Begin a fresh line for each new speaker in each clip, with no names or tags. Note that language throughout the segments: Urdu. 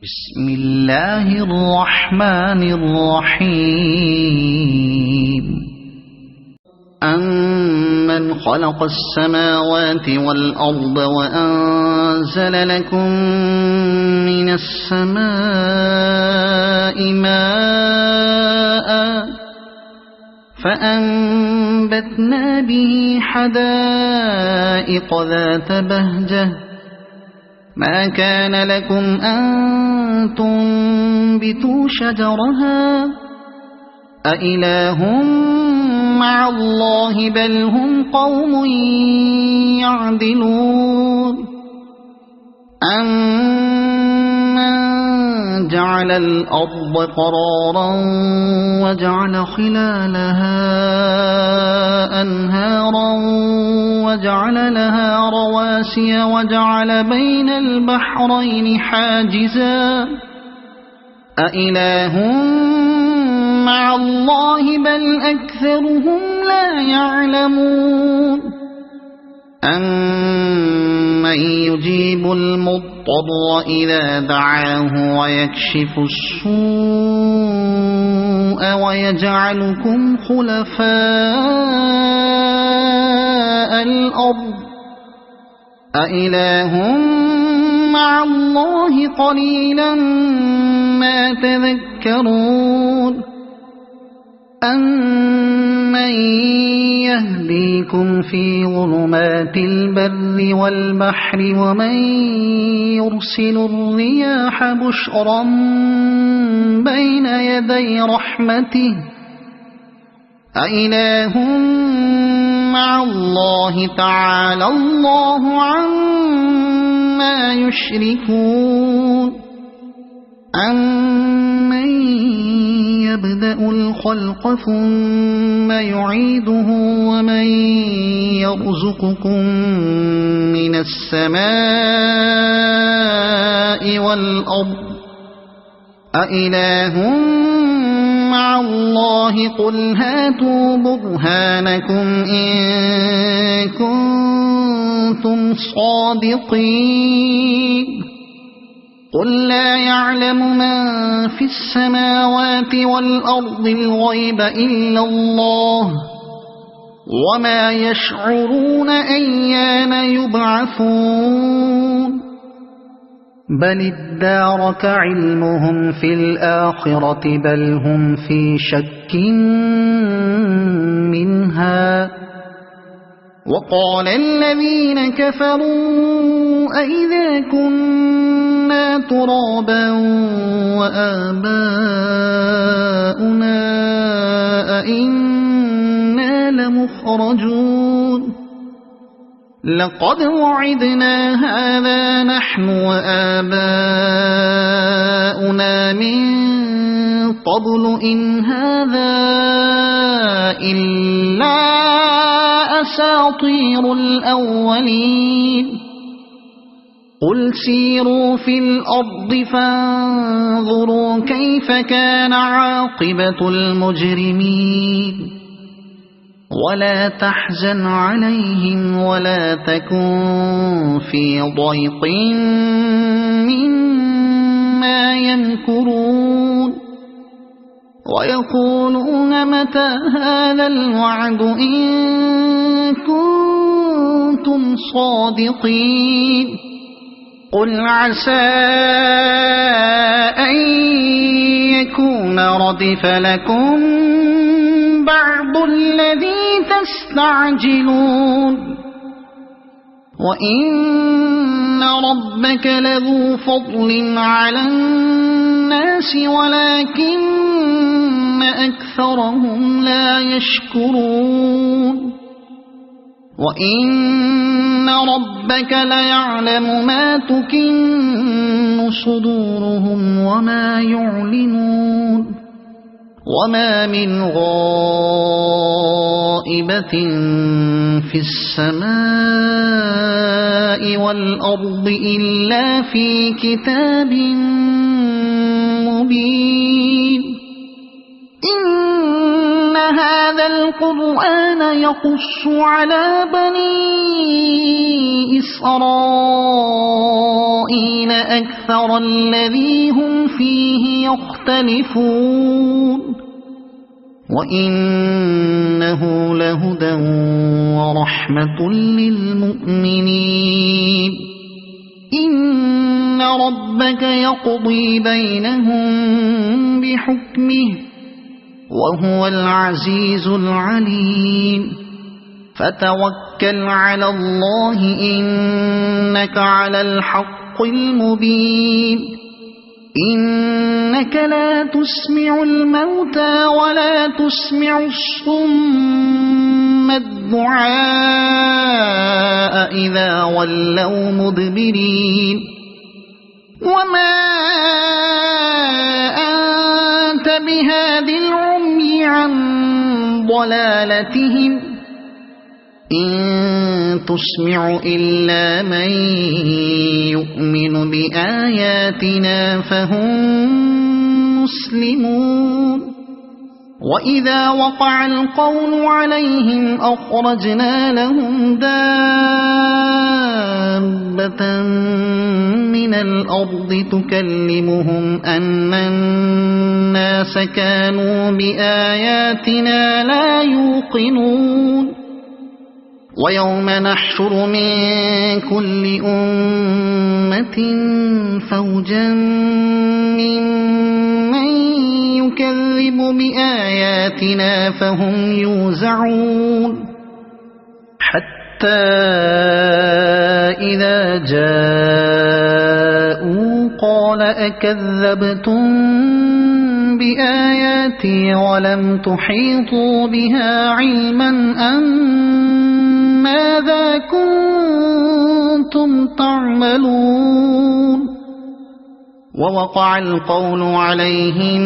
بسم الله الرحمن الرحيم أمن خلق السماوات والأرض وأنزل لكم من السماء ماء فأنبتنا به حدائق ذات بهجة ما كان لكم أن تنبتوا شجرها أإله مع الله بل هم قوم يعدلون أمن جعل الأرض قرارا وجعل خلالها أنهارا وجعل لها رواسي وجعل بين البحرين حاجزا أإله مع الله بل أكثرهم لا يعلمون أمن يجيب المضطر إذا دعاه ويكشف السوء ويجعلكم خلفاء الأرض أإله مع الله قليلا ما تذكرون أمن يهديكم في ظلمات البر والبحر ومن يرسل الرياح بشرا بين يدي رحمته أإله مع الله تعالى الله عما يشركون أمن يبدأ الخلق ثم يعيده ومن يرزقكم من السماء والأرض أإله مع الله قل هاتوا برهانكم إن كنتم صادقين قل لا يعلم من في السماوات والأرض الغيب إلا الله وما يشعرون أيان يبعثون بل ادارك علمهم في الآخرة بل هم في شك منها وقال الذين كفروا أئذا كنا ترابا وآباؤنا أئنا لمخرجون لقد وعدنا هذا نحن وآباؤنا من قبل إن هذا إلا أساطير الأولين قل سيروا في الأرض فانظروا كيف كان عاقبة المجرمين ولا تحزن عليهم ولا تكن في ضيق مما يمكرون ويقولون متى هذا الوعد إن كنتم صادقين قل عسى أن يكون ردف لكم بعض الذي تستعجلون وإن ربك لذو فضل على الناس ولكن أكثرهم لا يشكرون وإن ربك ليعلم ما تكن صدورهم وما يعلنون وما من غائبة في السماء والأرض إلا في كتاب مبين إن هذا القرآن يقص على بني إسرائيل أكثر الذي هم فيه يختلفون وإنه لهدى ورحمة للمؤمنين إن ربك يقضي بينهم بحكمه وهو العزيز العليم فتوكل على الله إنك على الحق المبين إنك لا تسمع الموتى ولا تسمع الصم الدعاء إذا ولوا مدبرين وما أنت بهاد العمي عن ضلالتهم إن تسمع إلا من يؤمن بآياتنا فهم مسلمون وإذا وقع القول عليهم أخرجنا لهم دابة من الأرض تكلمهم أن الناس كانوا بآياتنا لا يوقنون ويوم نحشر من كل أمة فوجا ممن يكذب بآياتنا فهم يوزعون حتى إذا جاءوا قال أكذبتم بآياتي ولم تحيطوا بها علما أم ماذا كنتم تعملون ووقع القول عليهم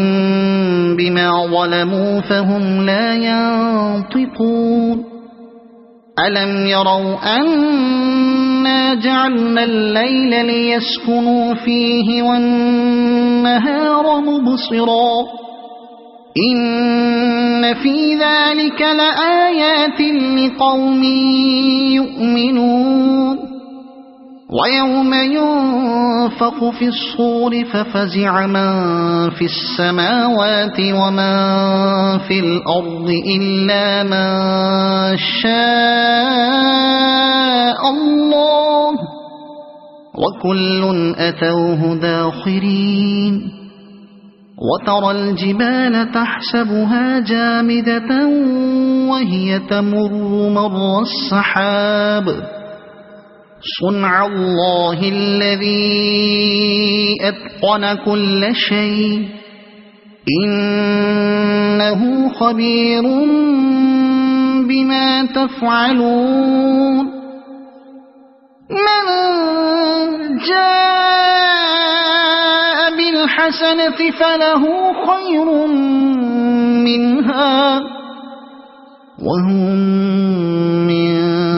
بما ظلموا فهم لا ينطقون ألم يروا أنا جعلنا الليل ليسكنوا فيه والنهار مبصرا إن في ذلك لآيات لقوم يؤمنون ويوم ينفخ في الصور ففزع من في السماوات ومن في الأرض إلا من شاء الله وكل أتوه داخرين وترى الجبال تحسبها جامدة وهي تمر مر السحاب صنع الله الذي أتقن كل شيء إنه خبير بما تفعلون من جاء بالحسنة فله خير منها وهم من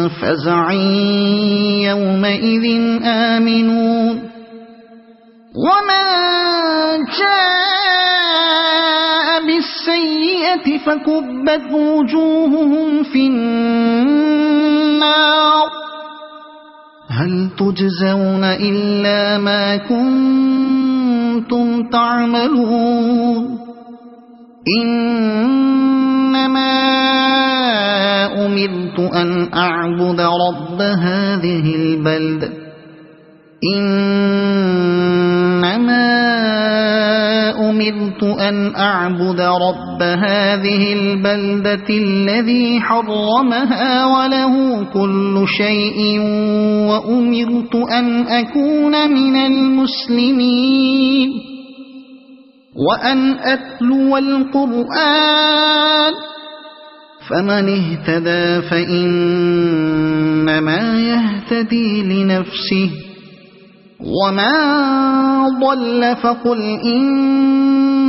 فزع يومئذ آمنون ومن جاء بالسيئة فكبت وجوههم في النار هل تجزون إلا ما كنتم تعملون إنما أمرت أن أعبد رب هذه البلدة إنما أمرت أن أعبد رب هذه البلدة الذي حرمها وله كل شيء وأمرت أن أكون من المسلمين وأن أتلو القرآن فمن اهتدى فإنما يهتدي لنفسه وما ضل فقل إنما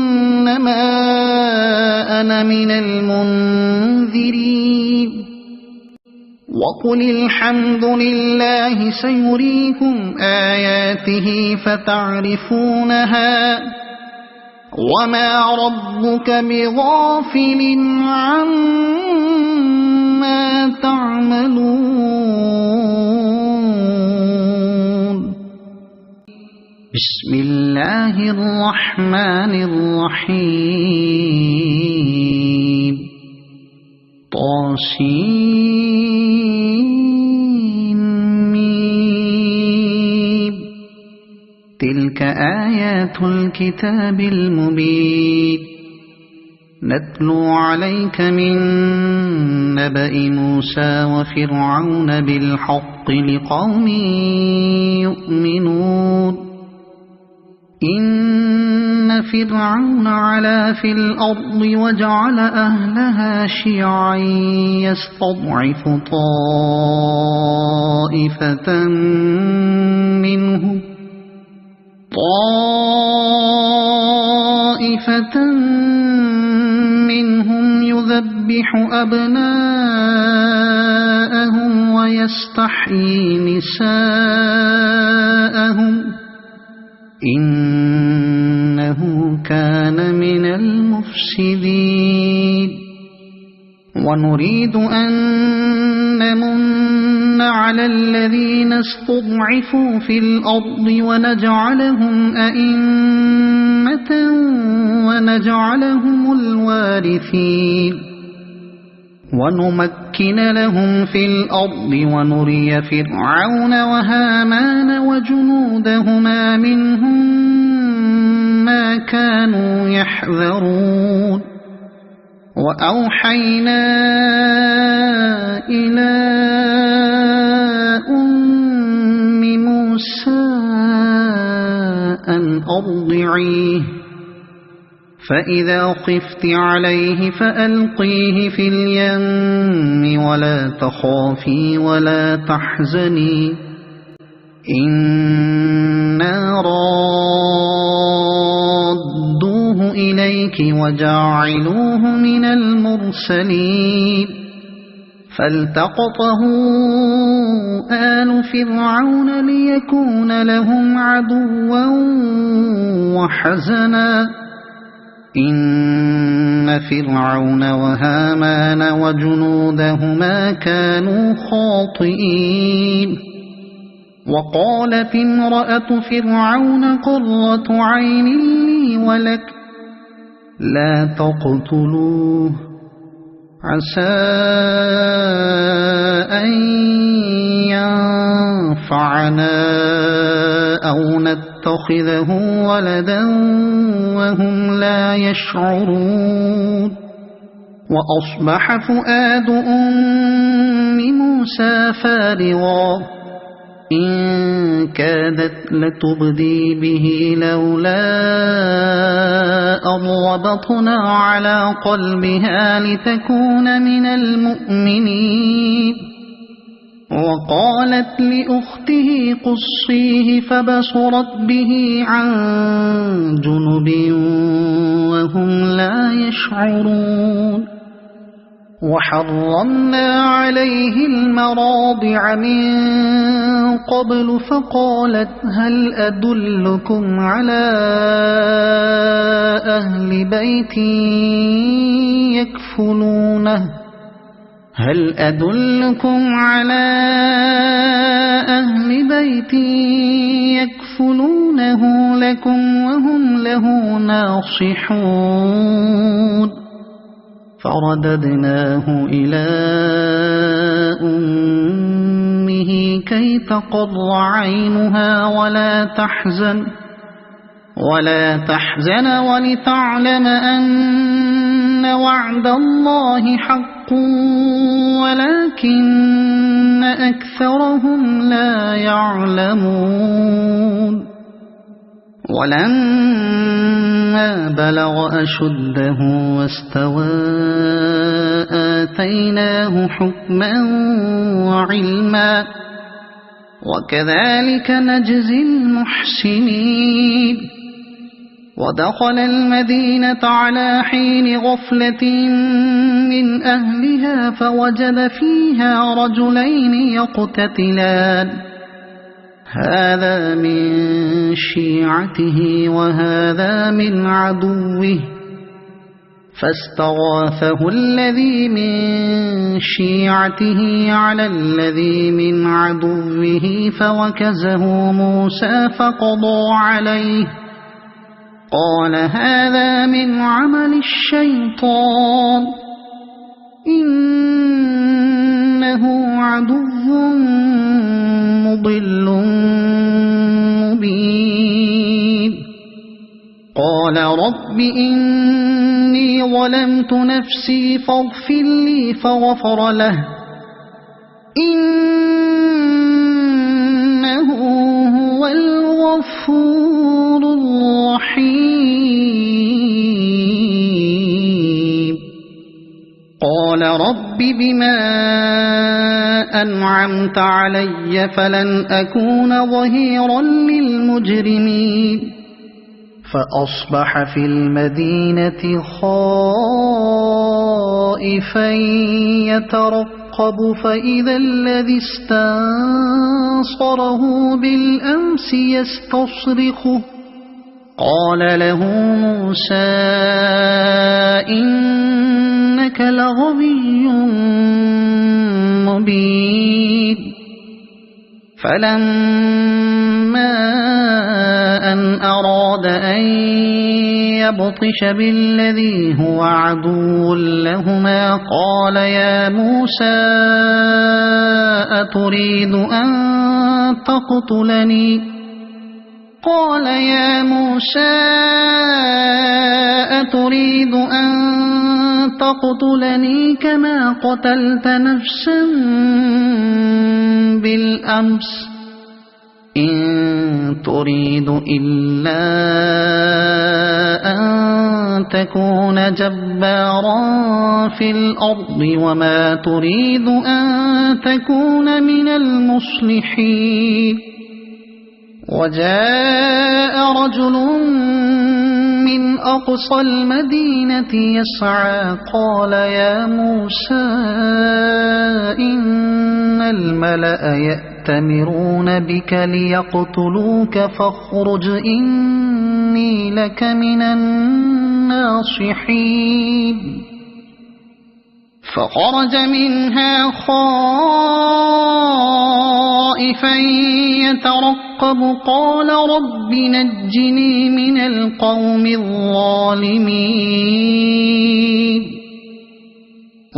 أنا من المنذرين وقل الحمد لله سيريكم آياته فتعرفونها وما ربك بغافل عما ما تعملون بسم الله الرحمن الرحيم طاسيم تلك آيات الكتاب المبين نتلو عليك من نبأ موسى وفرعون بالحق لقوم يؤمنون إن فرعون علا في الأرض وجعل أهلها شيعا يستضعف طائفة منهم يذبح أبناءهم ويستحيي نساءهم إنه كان من المفسدين ونريد أن نمن على الذين استضعفوا في الأرض ونجعلهم أئمة ونجعلهم الوارثين ونمكن لهم في الأرض ونري فرعون وهامان وجنودهما منهم ما كانوا يحذرون وأوحينا إلى أم موسى أن أرضعيه فإذا خفت عليه فألقيه في اليم ولا تخافي ولا تحزني إنا رادوه إليك وجاعلوه من المرسلين فالتقطه آل فرعون ليكون لهم عدوا وحزنا إن فرعون وهامان وجنودهما كانوا خاطئين وقالت امرأة فرعون قرة عين لي ولك لا تقتلوه عسى أن ينفعنا أو نتخذه ولدا وهم لا يشعرون وأصبح فؤاد أم موسى فارغا إن كادت لتبدي به لولا أن ربطنا على قلبها لتكون من المؤمنين وقالت لأخته قصيه فبصرت به عن جنب وهم لا يشعرون وحرمنا عليه المراضع من قبل فقالت هل أدلكم على أهل بيت يكفلونه لكم وهم له ناصحون فرددناه إلى أمه كي تقر عينها ولا تحزن ولتعلم أن وعد الله حق ولكن أكثرهم لا يعلمون ولما بلغ أشده واستوى آتيناه حكما وعلما وكذلك نجزي المحسنين ودخل المدينة على حين غفلة من أهلها فوجد فيها رجلين يقتتلان هذا من شيعته وهذا من عدوه فاستغاثه الذي من شيعته على الذي من عدوه فوكزه موسى فقضى عليه قال هذا من عمل الشيطان إنه عدو مضل مبين قال رب إني ظلمت نفسي فاغفر لي فغفر له إنه هو الغفور الرحيم قال رب بما أنعمت علي فلن أكون ظهيرا للمجرمين فأصبح في المدينة خائفا يترقب فإذا الذي استنصره بالأمس يستصرخه قال له موسى إنك لغوي مبين فلما أن أراد أن يبطش بالذي هو عدو لهما قال يا موسى أتريد أن تقتلني قال يا موسى أتريد أن تقتلني كما قتلت نفسا بالأمس إن تريد إلا أن تكون جبارا في الأرض وما تريد أن تكون من المصلحين وجاء رجل من أقصى المدينة يسعى قال يا موسى إن الملأ يأتمرون بك ليقتلوك فاخرج إني لك من الناصحين فخرج منها خائفا يترقب قال رب نجني من القوم الظالمين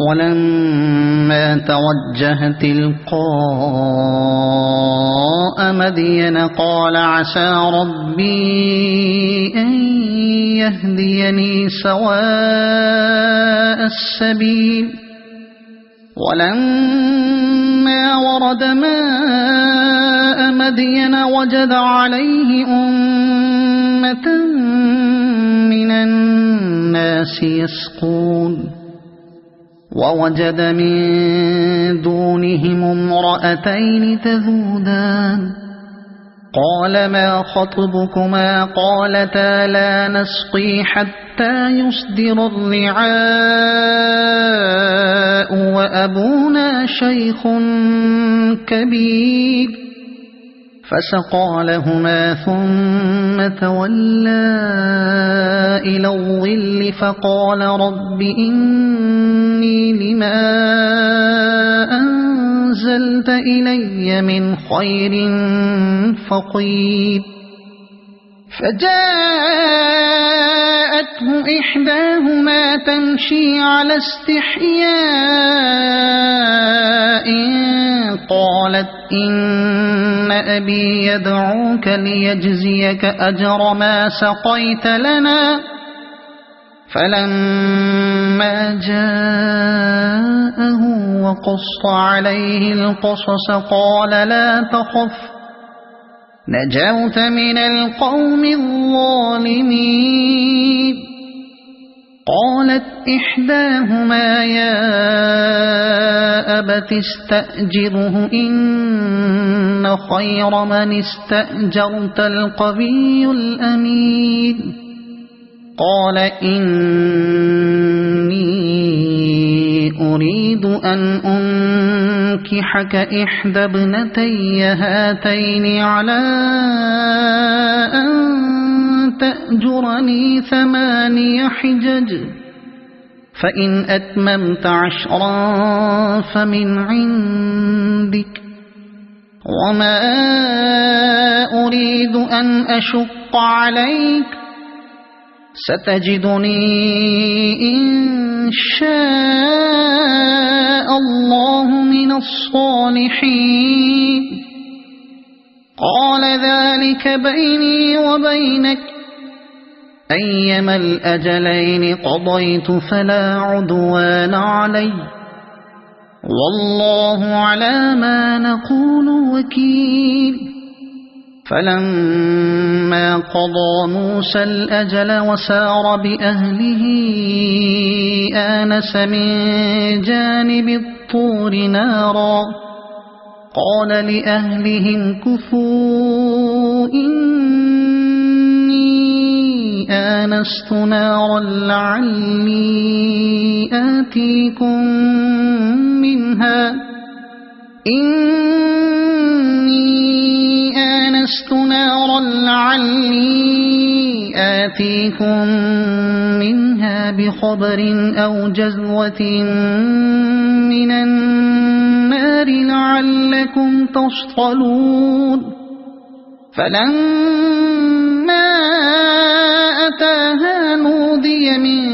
ولما توجه تلقاء مدين قال عسى ربي أن يهديني سواء السبيل ولما ورد ماء مدين وجد عليه أمة من الناس يسقون ووجد من دونهم امرأتين تذودان قال ما خطبكما قالتا لا نسقي حتى يصدر الرعاء وأبونا شيخ كبير فسقى لهما ثم تولى إلى الظل فقال رب إني لما أنزلت إلي من خير فقير فجاءته إحداهما تمشي على استحياء قالت إن أبي يدعوك ليجزيك أجر ما سقيت لنا فلما جاءه وقص عليه القصص قال لا تخف نجوت من القوم الظالمين قالت إحداهما يا أبت استأجره إن خير من استأجرت القوي الأمين قال إني أريد أن أنكحك إحدى ابنتي هاتين على أن تأجرني 8 حجج فإن أتممت 10 فمن عندك وما أريد أن أشق عليك ستجدني إن شاء الله من الصالحين قال ذلك بيني وبينك أيما الأجلين قضيت فلا عدوان علي والله على ما نقول وكيل فلما قضى موسى الأجل وسار بأهله آنس من جانب الطور نارا قال لأهلهم كثوا إني آنست نارا لعلي آتيكم منها بخبر أو جذوة من النار لعلكم تصطلون فلما أتاها نودي من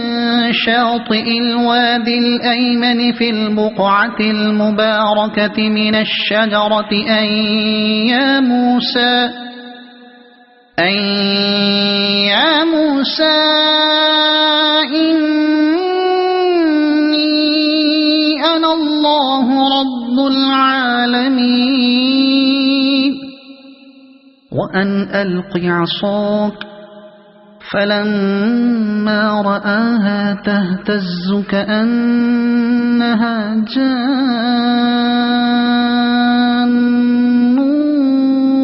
شاطئ الوادي الأيمن في البقعة المباركة من الشجرة أن يا موسى إني أنا الله رب العالمين وأن ألق عصاك فلما رآها تهتز كأنها جان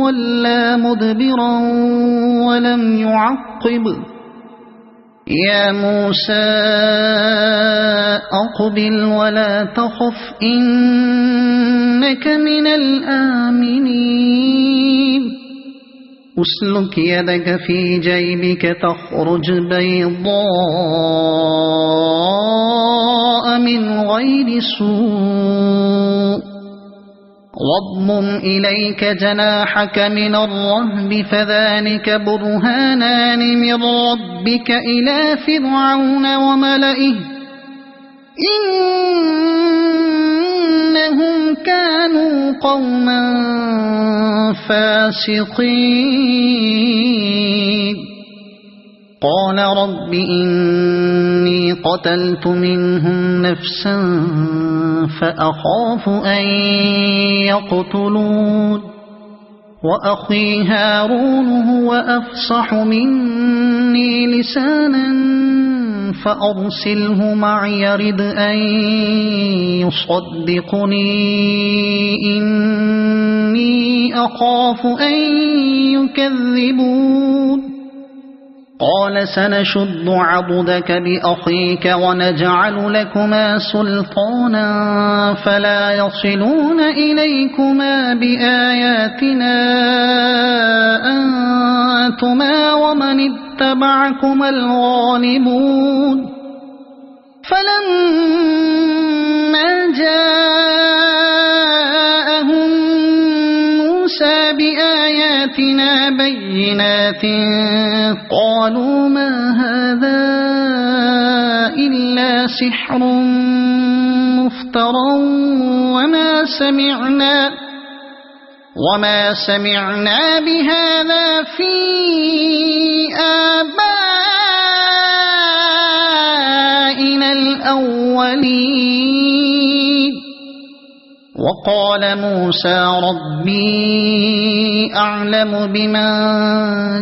ولا مدبرا ولم يعقب يا موسى أقبل ولا تخف إنك من الآمنين أسلك يدك في جيبك تخرج بيضاء من غير سوء واضمم إليك جناحك من الرهب فذلك برهانان من ربك إلى فرعون وملئه إنهم كانوا قوما فاسقين قال رب إني قتلت منهم نفسا فأخاف أن يقتلون وأخي هارون هو أفصح مني لسانا فأرسله معي يرد أن يصدقني إني أخاف أن يكذبون قال سنشد عضدك بأخيك ونجعل لكما سلطانا فلا يصلون إليكما بآياتنا أنتما ومن اتبعكما الغالبون فلما جاءهم موسى بآياتنا بينات قالوا ما هذا إلا سحر مفترى وما سمعنا بهذا في آبائنا الأولين وقال موسى ربي أعلم بمن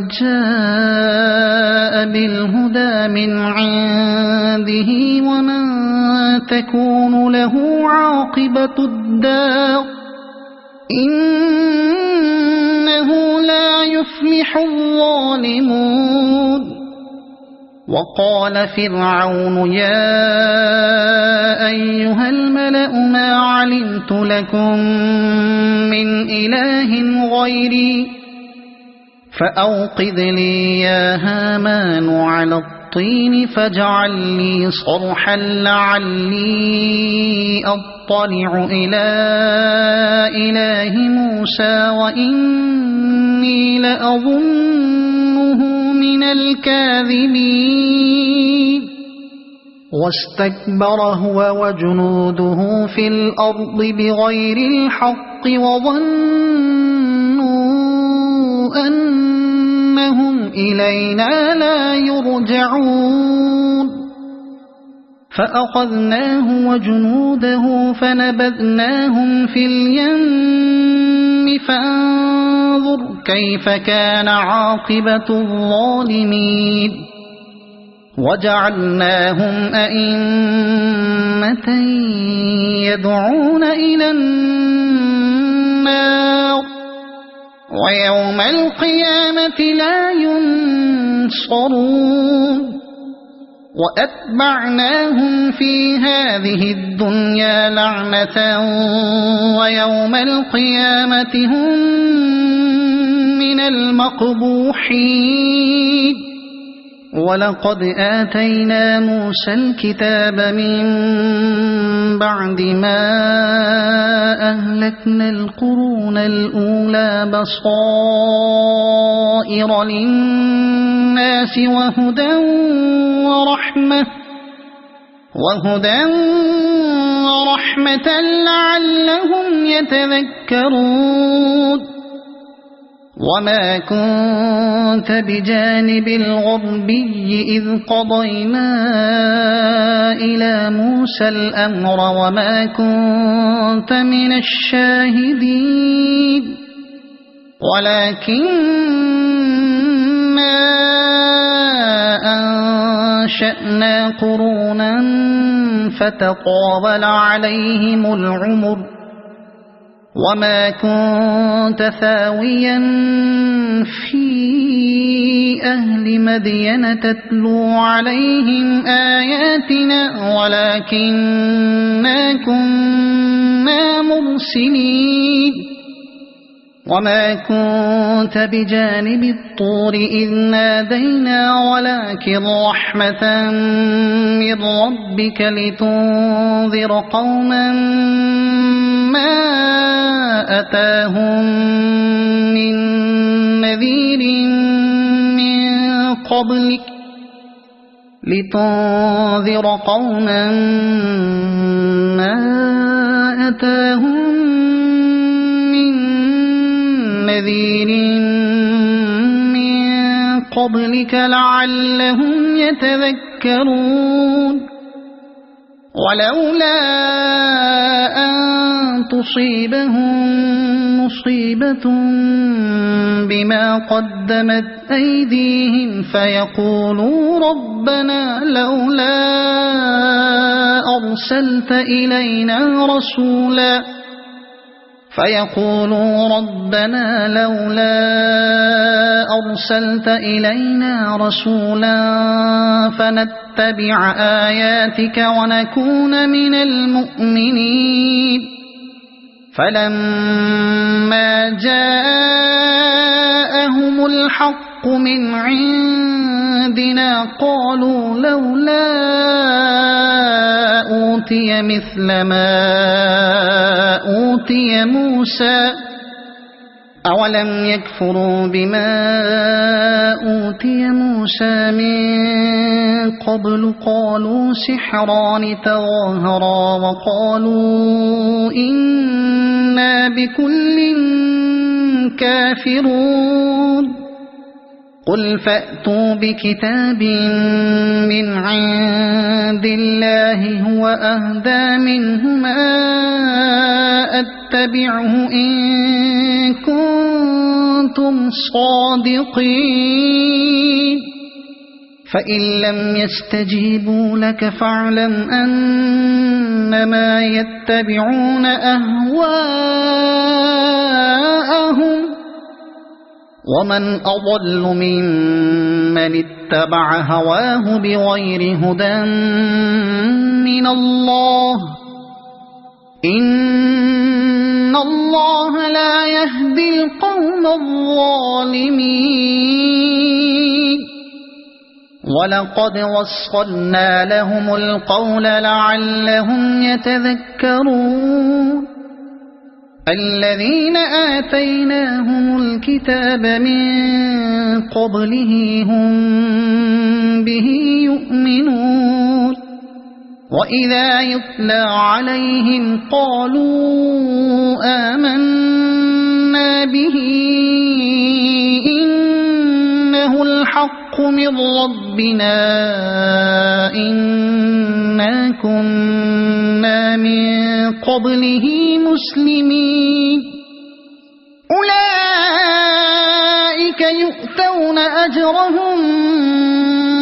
جاء بالهدى من عنده ومن تكون له عاقبة الدار إنه لا يفلح الظالمون وقال فرعون يا أيها الملأ ما علمت لكم من إله غيري فأوقذ لي يا هامان على الطين الطين فاجعل لي صرحا لعلي أطلع إلى إله موسى وإني لأظنه من الكاذبين واستكبر هو وجنوده في الأرض بغير الحق وظنوا أنهم إلينا لا يرجعون فأخذناه وجنوده فنبذناهم في اليم فانظر كيف كان عاقبة الظالمين وجعلناهم أئمة يدعون إلى النار ويوم القيامة لا ينصرون وأتبعناهم في هذه الدنيا لعنة ويوم القيامة هم من المقبوحين ولقد آتينا موسى الكتاب من بعد ما أهلكنا القرون الأولى بصائر للناس وهدى ورحمة لعلهم يتذكرون وما كنت بجانب الغربي إذ قضينا إلى موسى الأمر وما كنت من الشاهدين ولكننا أنشأنا قرونا فتطاول عليهم العمر وما كنت ثاويا في أهل مدين تتلو عليهم آياتنا ولكننا كنا مرسلين وما كنت بجانب الطور إذ نادينا ولكن رحمة من ربك لتنذر قوما ما أتاهم من نذير من قبلك لتنذر قوما ما أتاهم من نذير من قبلك لعلهم يتذكرون ولولا أن تصيبهم مصيبة بما قدمت أيديهم فيقولوا ربنا لولا أرسلت إلينا رسولا فنتبع آياتك ونكون من المؤمنين فلما جاءهم الحق من عندنا قالوا لولا أوتي مثل ما أوتي موسى أولم يكفروا بما أوتي موسى من قبل قالوا سحران تظاهرا وقالوا إنا بكل كافرون قل فأتوا بكتاب من عند الله هو أهدى منهما أتبعه إن كنتم صادقين فإن لم يستجيبوا لك فاعلم أنما يتبعون أهواءهم ومن أضل ممن اتبع هواه بغير هدى من الله إن الله لا يهدي القوم الظالمين ولقد وصلنا لهم القول لعلهم يتذكرون الذين آتيناهم الكتاب من قبله هم به يؤمنون وإذا يتلى عليهم قالوا آمنا به إنه الحق من ربنا إنا كنا من قبله مسلمين أولئك يؤتون أجرهم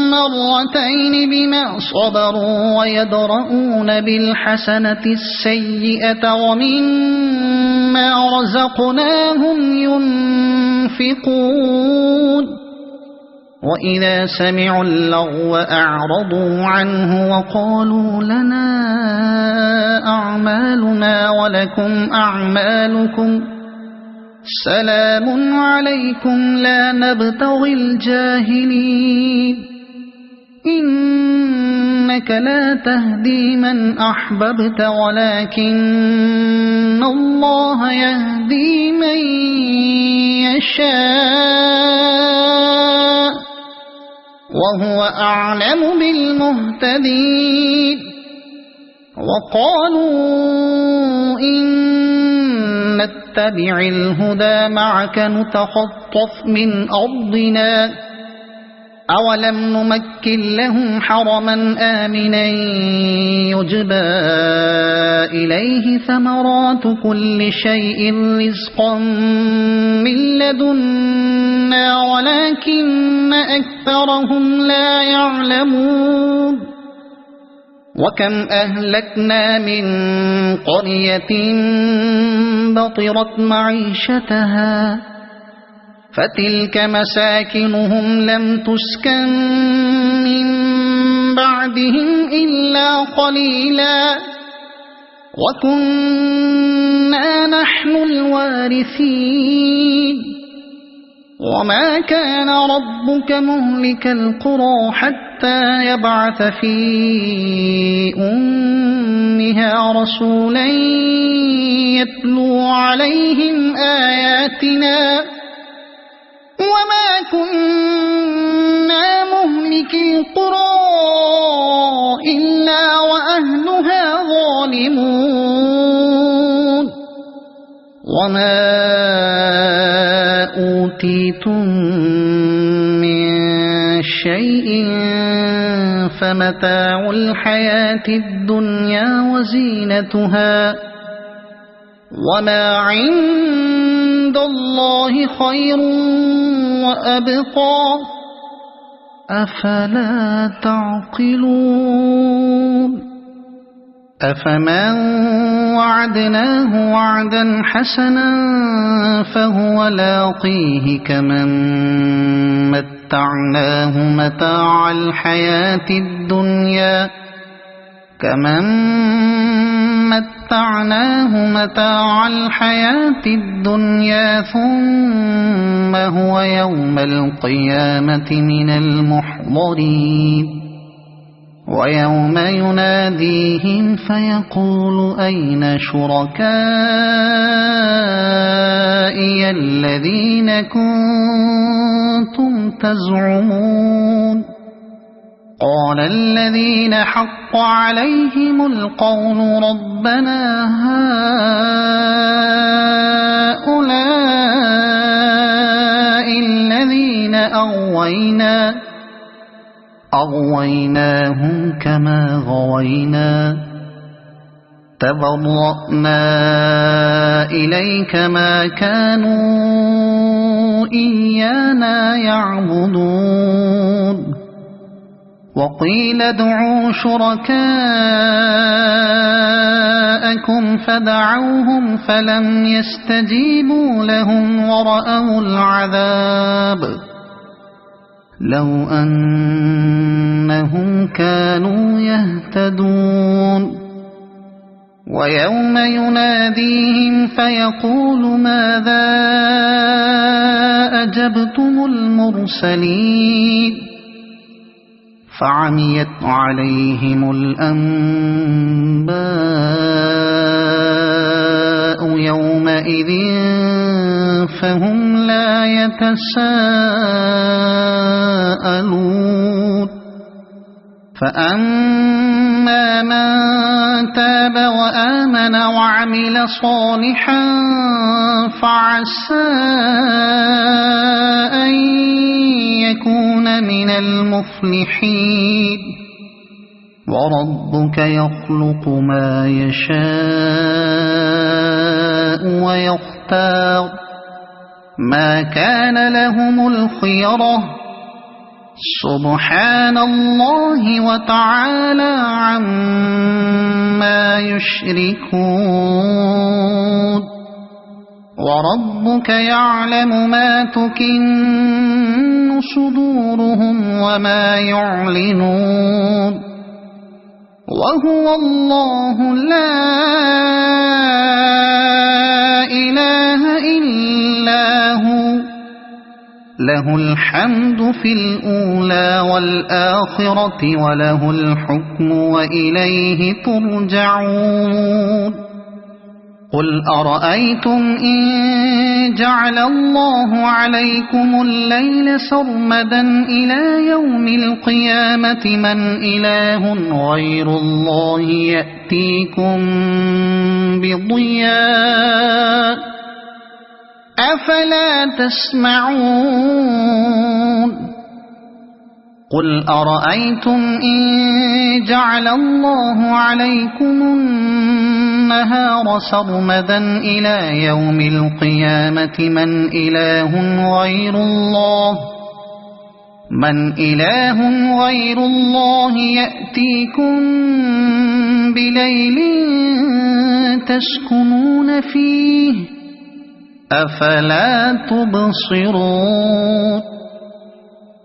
مرتين بما صبروا ويدرؤون بالحسنة السيئة ومما رزقناهم ينفقون وإذا سمعوا اللغو أعرضوا عنه وقالوا لنا أعمالنا ولكم أعمالكم سلام عليكم لا نبتغي الجاهلين إنك لا تهدي من أحببت ولكن الله يهدي من يشاء وهو أعلم بالمهتدين وقالوا إن نتبع الهدى معك نتخطف من أرضنا أولم نمكن لهم حرما آمنا يجبى إليه ثمرات كل شيء رزقا من لدنا ولكن أكثرهم لا يعلمون وكم أهلكنا من قرية بطرت معيشتها فتلك مساكنهم لم تسكن من بعدهم إلا قليلا وكنا نحن الوارثين وما كان ربك مهلك القرى حتى يبعث في أمها رسولا يتلو عليهم آياتنا وما كنا مهلك القرى إلا وأهلها ظالمون وما أوتيتم من شيء فمتاع الحياة الدنيا وزينتها وما عند الله خير وأبقى أفلا تعقلون أفمن وعدناه وعدا حسنا فهو لاقيه كمن متعناه متاع الحياة الدنيا ثم هو يوم القيامة من المحضرين ويوم يناديهم فيقول أين شركائي الذين كنتم تزعمون قال الذين حق عليهم القول ربنا هؤلاء الذين أغويناهم كما غوينا تبرأنا إليك ما كانوا إيانا يعبدون وقيل ادعوا شركاءكم فدعوهم فلم يستجيبوا لهم ورأوا العذاب لو أنهم كانوا يهتدون ويوم يناديهم فيقول ماذا أجبتم المرسلين فعميت عليهم الأنباء يومئذ فهم لا يتساءلون فأما من تاب وآمن وعمل صالحا فعسى أن يكون من المفلحين وربك يخلق ما يشاء ويختار ما كان لهم الخيرة سبحان الله وتعالى عما يشركون وربك يعلم ما تكن صدورهم وما يعلنون وهو الله لا إله إلا هو له الحمد في الأولى والآخرة وله الحكم وإليه ترجعون قل أرأيتم إن جعل الله عليكم الليل سرمدا إلى يوم القيامة من إله غير الله يأتيكم بضياء أفلا تسمعون قل أرأيتم إن جعل الله عليكم النهار سرمدا إلى يوم القيامة من إله غير الله يأتيكم بليل تسكنون فيه أفلا تبصرون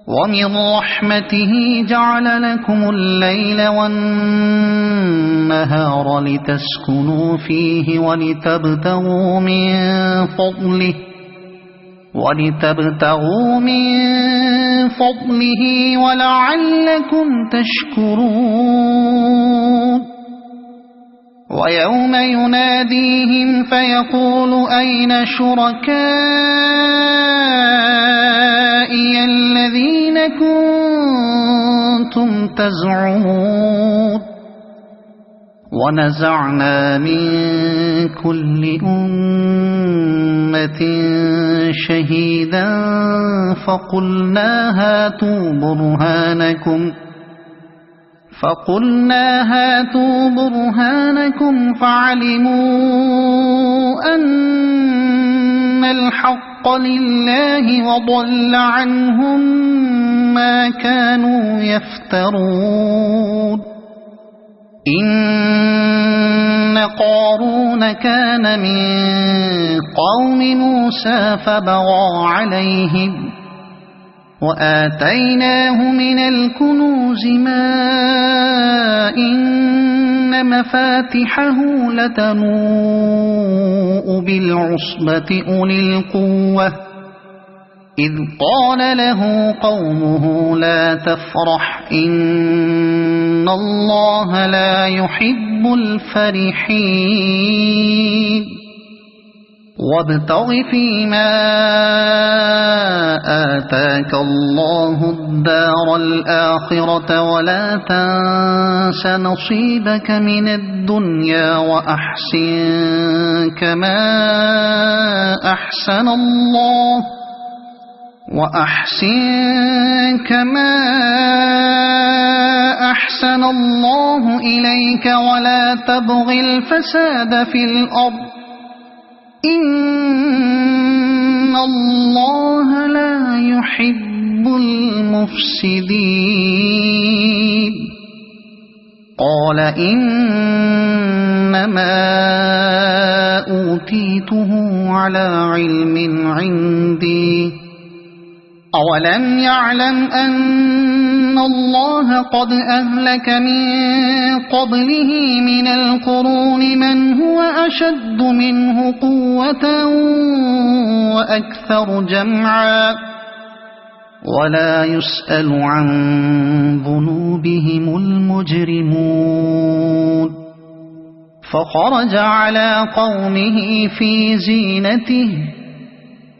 ومن رحمته جعل لكم الليل والنهار لتسكنوا فيه ولتبتغوا من فضله ولعلكم تشكرون ويوم يناديهم فيقول أين شركائي الذين كنتم تزعمون ونزعنا من كل أمة شهيدا فقلنا هاتوا برهانكم فعلموا أن الحق لله وضل عنهم ما كانوا يفترون إن قارون كان من قوم موسى فبغى عليهم وآتيناه من الكنوز ما إن مفاتحه لتنوء بالعصبة أولي القوة إذ قال له قومه لا تفرح إن الله لا يحب الفرحين وابتغ فيما آتاك الله الدار الآخرة ولا تنس نصيبك من الدنيا وأحسن كما أحسن الله إليك ولا تبغ الفساد في الأرض إن الله لا يحب المفسدين قال إنما أوتيته على علم عندي أولم يعلم أن الله قد أهلك من قبله من القرون من هو أشد منه قوة وأكثر جمعا ولا يسأل عن ذنوبهم المجرمون فخرج على قومه في زينته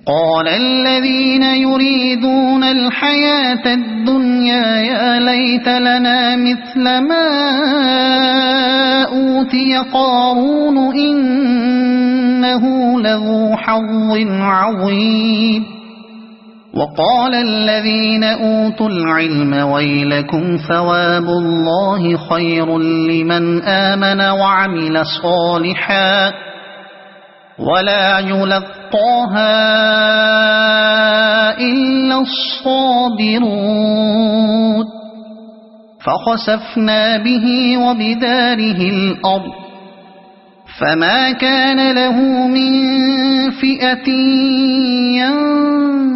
قال الذين يريدون الحياة الدنيا يا ليت لنا مثل ما أوتي قارون إنه لذو حظ عظيم وقال الذين أوتوا العلم ويلكم ثواب الله خير لمن آمن وعمل صالحا ولا يلقاها إلا الصابرون فخسفنا به وبداره الأرض فما كان له من فئة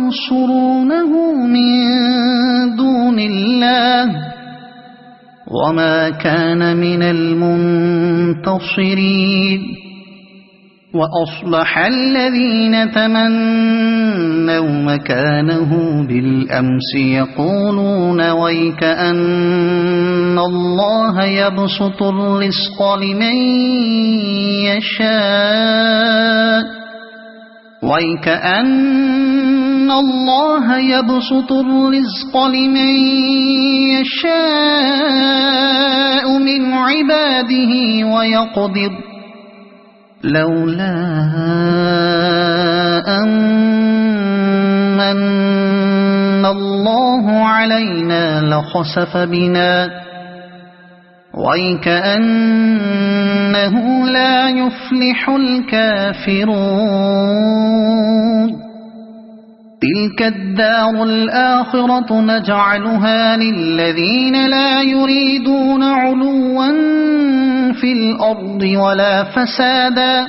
ينصرونه من دون الله وما كان من المنتصرين وأصلح الذين تمنوا مكانه بالأمس يقولون ويك أن الله يبسط الرزق لمن يشاء ويك أن الله يبسط الرزق لمن يشاء من عباده ويقدر لولا أن من الله علينا لخسف بنا ويكأنه لا يفلح الكافرون تلك الدار الآخرة نجعلها للذين لا يريدون علوا في الأرض ولا فسادا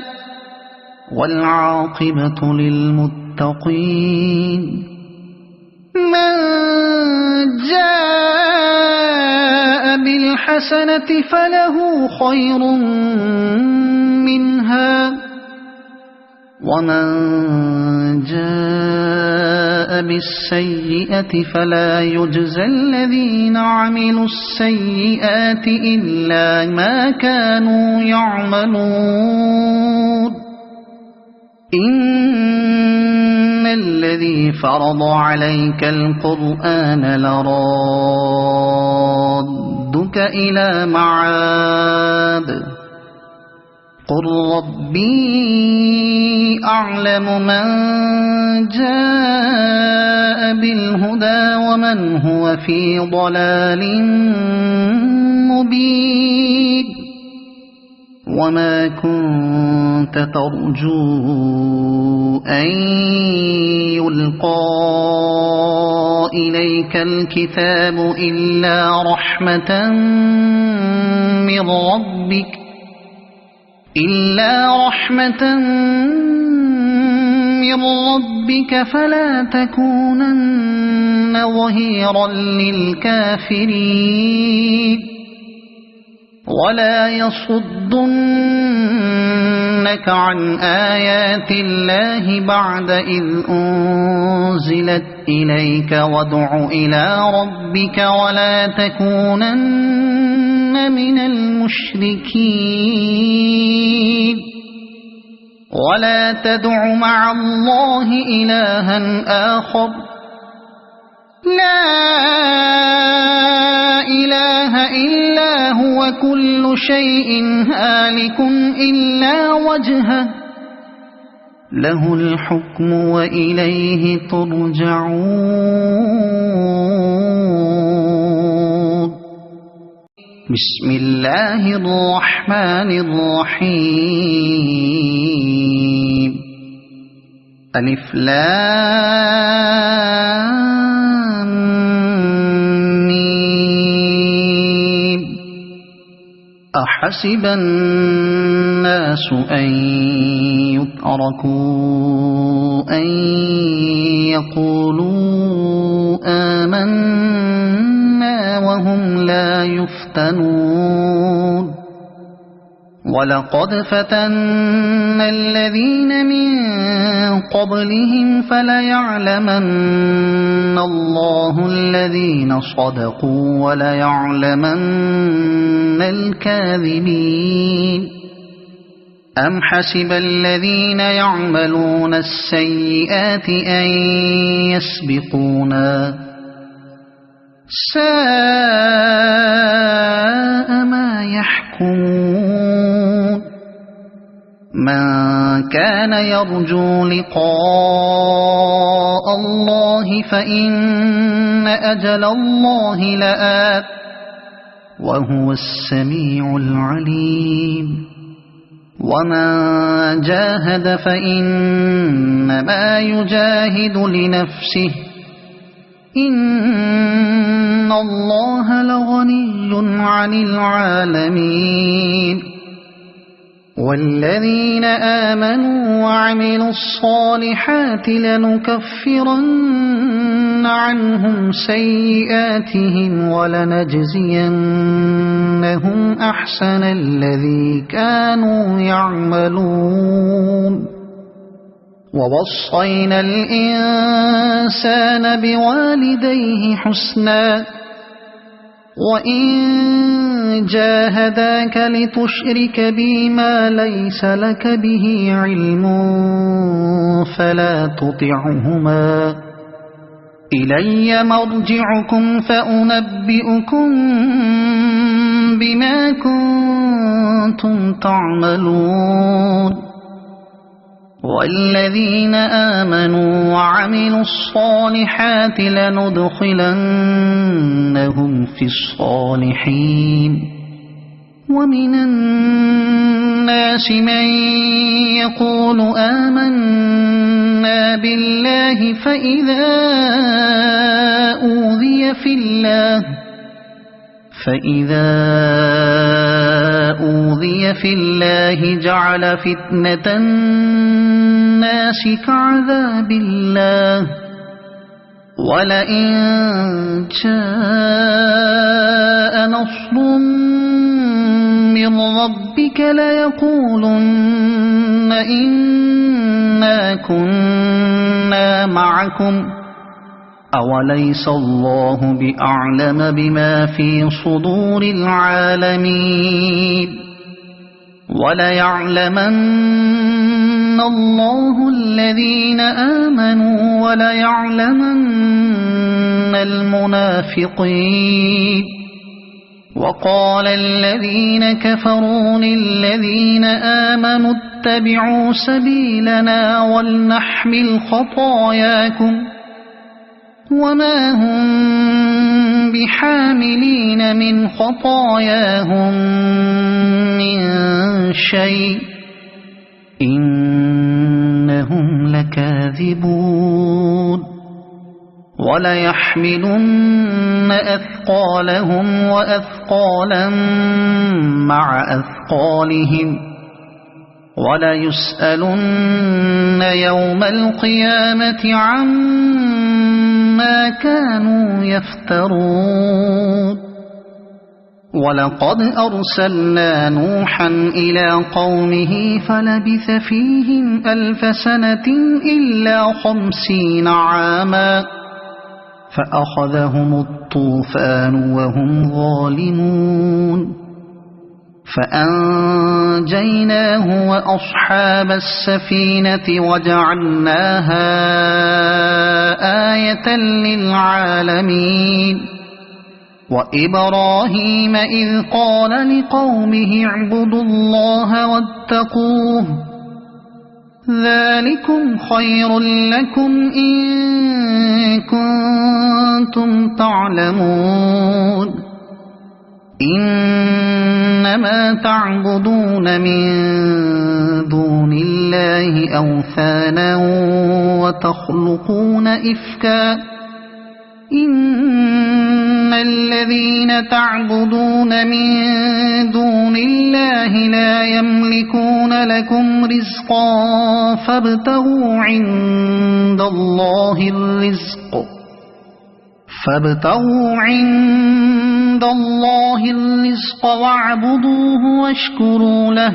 والعاقبة للمتقين من جاء بالحسنة فله خير منها ومن جاء بالسيئة فلا يجزى الذين عملوا السيئات إلا ما كانوا يعملون إن الذي فرض عليك القرآن لرادك إلى معاد قل ربي أعلم من جاء بالهدى ومن هو في ضلال مبين وما كنت ترجو أن يلقى إليك الكتاب إلا رحمة من ربك فلا تكونن ظهيرا للكافرين ولا يصدنك عن آيات الله بعد إذ أنزلت إليك وادع إلى ربك ولا تكونن من المشركين ولا تدع مع الله إلها آخر لا إله إلا هو كل شيء هالك إلا وجهه له الحكم وإليه ترجعون بسم الله الرحمن الرحيم ألف لام ميم أحسب الناس أن يتركوا أن يقولوا آمنا وهم لا يفتنون ولقد فتنا الذين من قبلهم فليعلمن الله الذين صدقوا وليعلمن الكاذبين أم حسب الذين يعملون السيئات أن يسبقونا ساء ما يحكمون من كان يرجو لقاء الله فإن أجل الله لآت وهو السميع العليم ومن جاهد فإنما يجاهد لنفسه إن الله لغني عن العالمين والذين آمنوا وعملوا الصالحات لنكفرن عنهم سيئاتهم ولنجزينهم أحسن الذي كانوا يعملون ووصينا الإنسان بوالديه حسنا وإن جاهداك لتشرك بي ما ليس لك به علم فلا تطعهما إلي مرجعكم فأنبئكم بما كنتم تعملون والذين آمنوا وعملوا الصالحات لندخلنهم في الصالحين ومن الناس من يقول آمنا بالله فإذا أوذي في الله جعل فتنة الناس كعذاب الله ولئن جاء نصر من ربك ليقولن إنا كنا معكم أوليس الله بأعلم بما في صدور العالمين وليعلمن الله الذين آمنوا وليعلمن المنافقين وقال الذين كفروا للذين آمنوا اتبعوا سبيلنا ولنحمل خطاياكم وما هم بحاملين من خطاياهم من شيء إنهم لكاذبون وليحملن أثقالهم وأثقالا مع أثقالهم وليسألن يوم القيامة عما كانوا يفترون ولقد أرسلنا نوحا إلى قومه فلبث فيهم 1000 سنة إلا 50 عاما فأخذهم الطوفان وهم ظالمون فأنجيناه وأصحاب السفينة وجعلناها آية للعالمين وإبراهيم إذ قال لقومه اعبدوا الله واتقوه ذلكم خير لكم إن كنتم تعلمون إنما تعبدون من دون الله أوثانا وتخلقون إفكا إن الذين تعبدون من دون الله لا يملكون لكم رزقا فابتغوا عند الله الرزق واعبدوه واشكروا له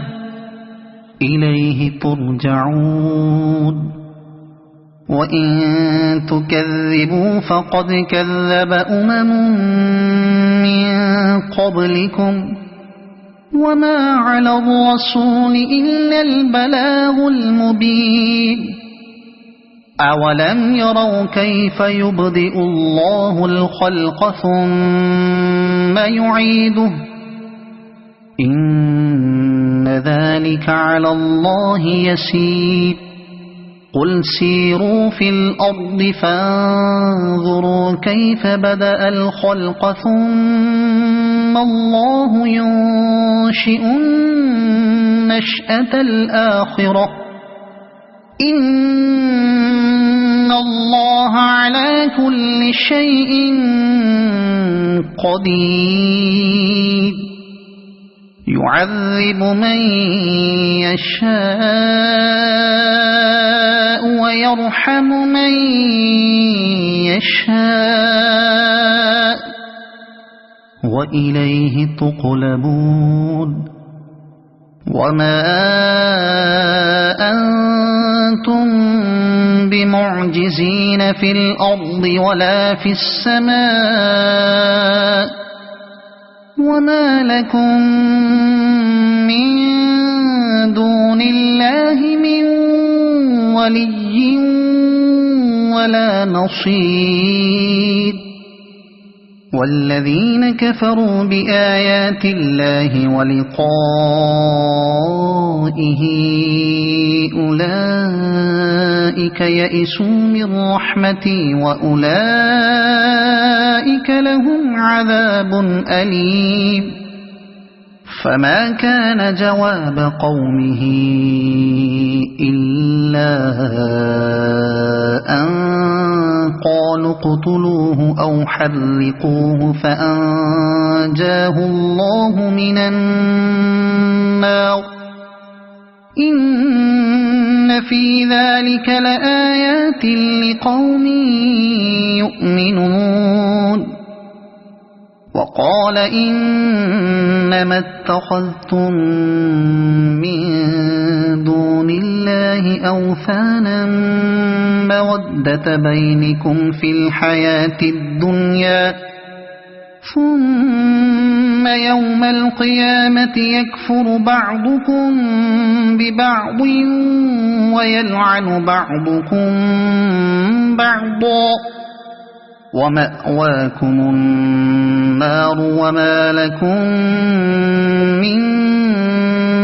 إليه ترجعون وإن تكذبوا فقد كذب من قبلكم وما على الرسول إلا البلاغ المبين أولم يروا كيف يبدئ الله الخلق ثم يعيده إن ذلك على الله يسير قل سيروا في الأرض فانظروا كيف بدأ الخلق ثم الله ينشئ النشأة الآخرة إن الله على كل شيء قدير يعذب من يشاء ويرحم من يشاء وإليه تقلبون وما أنتم بمعجزين في الأرض ولا في السماء وما لكم من دون الله من ولي ولا نصير والذين كفروا بآيات الله ولقائه أولئك يئسوا من رحمتي وأولئك لهم عذاب أليم فما كان جواب قومه إلا أن قالوا اقتلوه أو حرقوه فأنجاه الله من النار إن في ذلك لآيات لقوم يؤمنون وقال إنما اتخذتم من دون الله أوثانا مودة بينكم في الحياة الدنيا ثم يوم القيامة يكفر بعضكم ببعض ويلعن بعضكم بعضا ومأواكم النار وما لكم من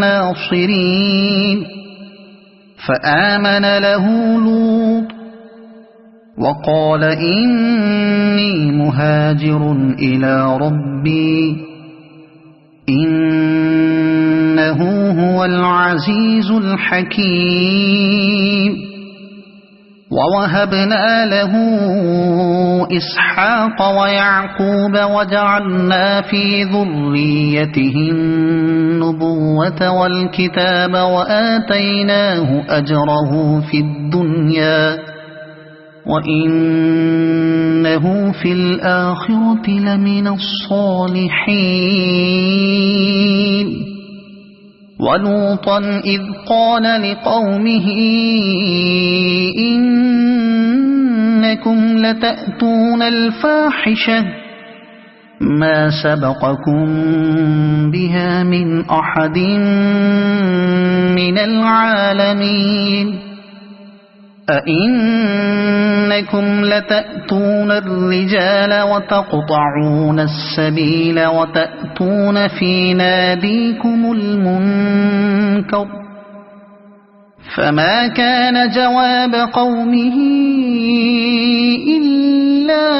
ناصرين فآمن له لوط وقال إني مهاجر إلى ربي إنه هو العزيز الحكيم ووهبنا له إسحاق ويعقوب وجعلنا في ذريته النبوة والكتاب وآتيناه أجره في الدنيا وإنه في الآخرة لمن الصالحين ولوطا إذ قال لقومه إنكم لتأتون الفاحشة ما سبقكم بها من أحد من العالمين أئنكم لتأتون الرجال وتقطعون السبيل وتأتون في ناديكم المنكر فما كان جواب قومه إلا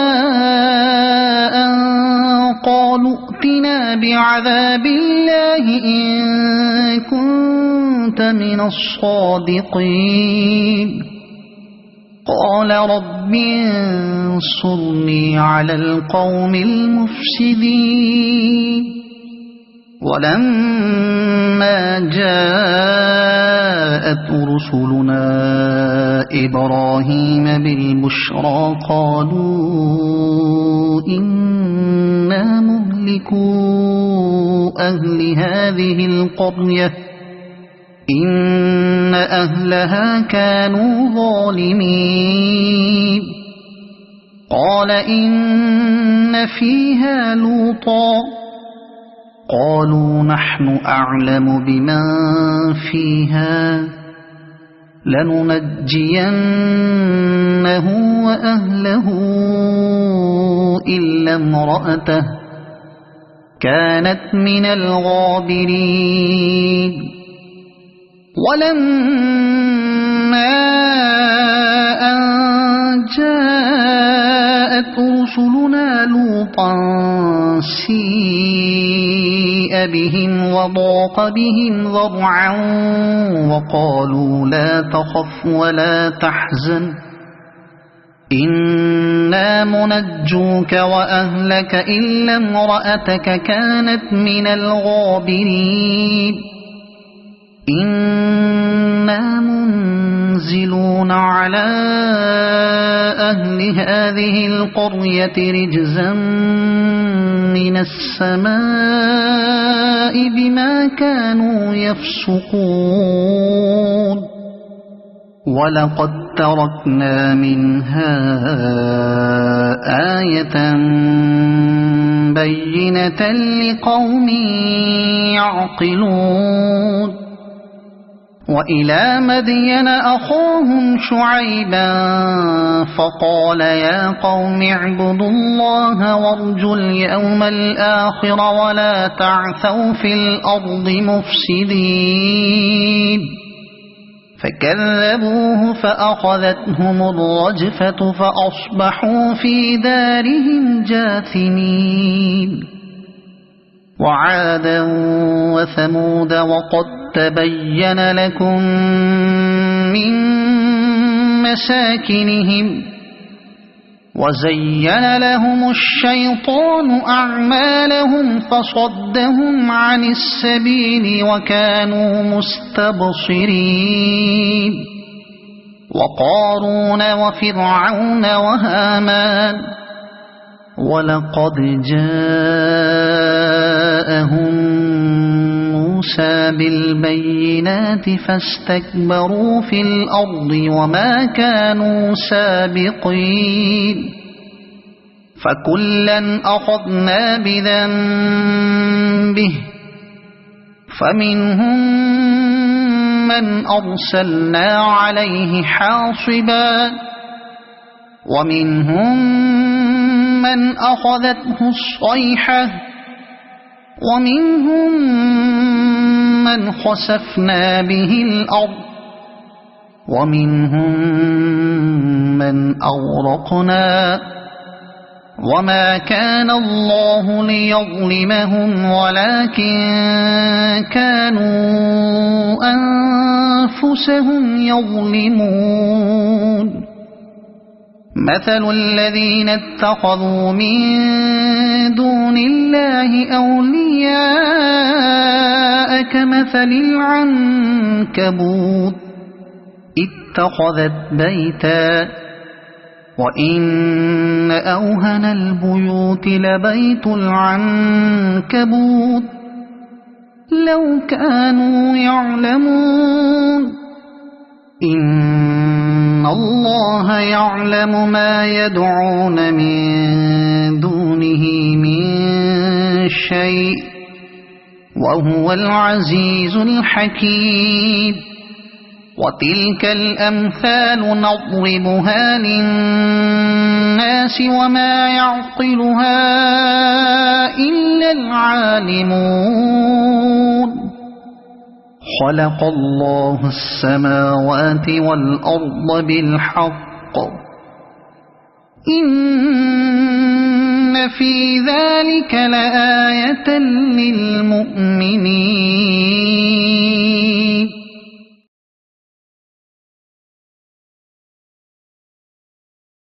أن قالوا ائتنا بعذاب الله إن كنت من الصادقين قال رب انصرني على القوم المفسدين ولما جاء جاءت رسلنا إبراهيم بالبشرى قالوا إنا مهلكو أهل هذه القرية إن أهلها كانوا ظالمين قال إن فيها لوطا قالوا نحن أعلم بمن فيها لننجينه وأهله إلا امرأته كانت من الغابرين ولما أن جاءت رسلنا لوطا سيء بهم وضاق بهم ذرعا وقالوا لا تخف ولا تحزن إنا منجوك وأهلك إلا امرأتك كانت من الغابرين إنا منزلون على أهل هذه القرية رجزا من السماء بما كانوا يفسقون ولقد تركنا منها آية بينة لقوم يعقلون وإلى مدين أخاهم شعيبا فقال يا قوم اعبدوا الله وارجوا اليوم الآخر ولا تعثوا في الأرض مفسدين فكذبوه فأخذتهم الرجفة فأصبحوا في دارهم جاثمين وعادا وثمود وقد تبين لكم من مساكنهم وزين لهم الشيطان أعمالهم فصدهم عن السبيل وكانوا مستبصرين وقارون وفرعون وهامان ولقد جاءهم موسى بالبينات فاستكبروا في الأرض وما كانوا سابقين فكلا أخذنا بذنبه فمنهم من أرسلنا عليه حاصبا ومنهم من أخذته الصيحة ومنهم من خسفنا به الأرض ومنهم من أغرقنا وما كان الله ليظلمهم ولكن كانوا أنفسهم يظلمون مثل الذين اتخذوا من دون الله أولياء كمثل العنكبوت اتخذت بيتا وإن أوهن البيوت لبيت العنكبوت لو كانوا يعلمون إن الله يعلم ما يدعون من دونه من شيء وهو العزيز الحكيم وتلك الأمثال نضربها للناس وما يعقلها إلا العالمون خلق الله السماوات والأرض بالحق إن في ذلك لآية للمؤمنين